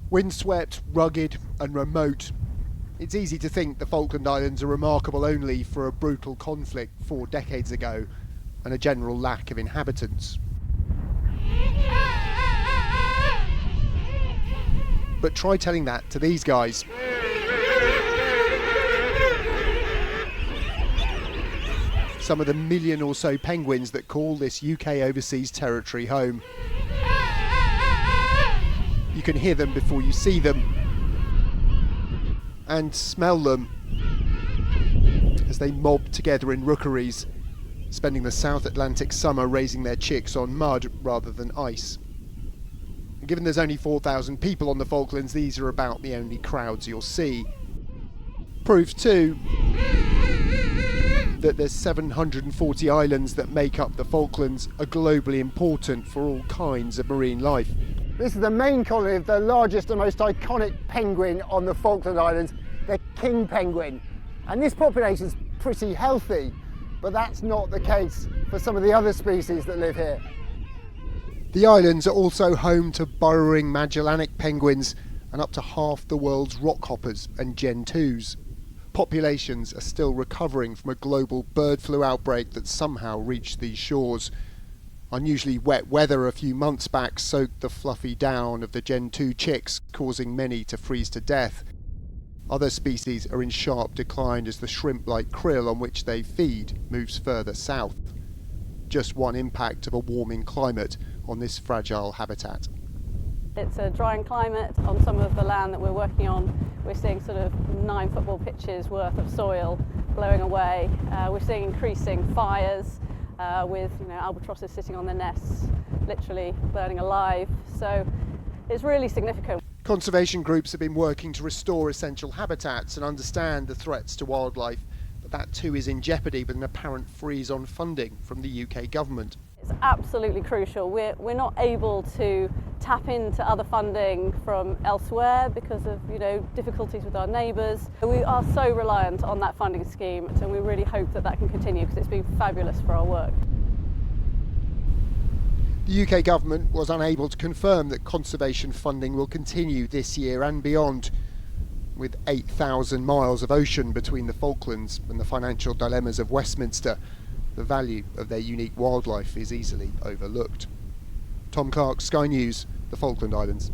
Windswept, rugged and remote, it's easy to think the Falkland Islands are remarkable only for a brutal conflict 4 decades ago and a general lack of inhabitants. But try telling that to these guys. Some of the million or so penguins that call this UK overseas territory home. You can hear them before you see them and smell them as they mob together in rookeries, spending the South Atlantic summer raising their chicks on mud rather than ice. And given there's only 4,000 people on the Falklands, these are about the only crowds you'll see. Proof too that there's 740 islands that make up the Falklands are globally important for all kinds of marine life. This is the main colony of the largest and most iconic penguin on the Falkland Islands, the king penguin. And this population's pretty healthy, but that's not the case for some of the other species that live here. The islands are also home to burrowing Magellanic penguins and up to half the world's rockhoppers and Gen 2s. Populations are still recovering from a global bird flu outbreak that somehow reached these shores. Unusually wet weather a few months back soaked the fluffy down of the Gen 2 chicks, causing many to freeze to death. Other species are in sharp decline as the shrimp-like krill on which they feed moves further south. Just one impact of a warming climate on this fragile habitat. It's a drying climate. On some of the land that we're working on, we're seeing sort of 9 football pitches worth of soil blowing away. We're seeing increasing fires with albatrosses sitting on their nests, literally burning alive. So it's really significant. Conservation groups have been working to restore essential habitats and understand the threats to wildlife, but that too is in jeopardy with an apparent freeze on funding from the UK government. It's absolutely crucial. We're not able to tap into other funding from elsewhere because of difficulties with our neighbours. We are so reliant on that funding scheme, and we really hope that that can continue because it's been fabulous for our work. The UK government was unable to confirm that conservation funding will continue this year and beyond. With 8,000 miles of ocean between the Falklands and the financial dilemmas of Westminster, the value of their unique wildlife is easily overlooked. Tom Clarke, Sky News, the Falkland Islands.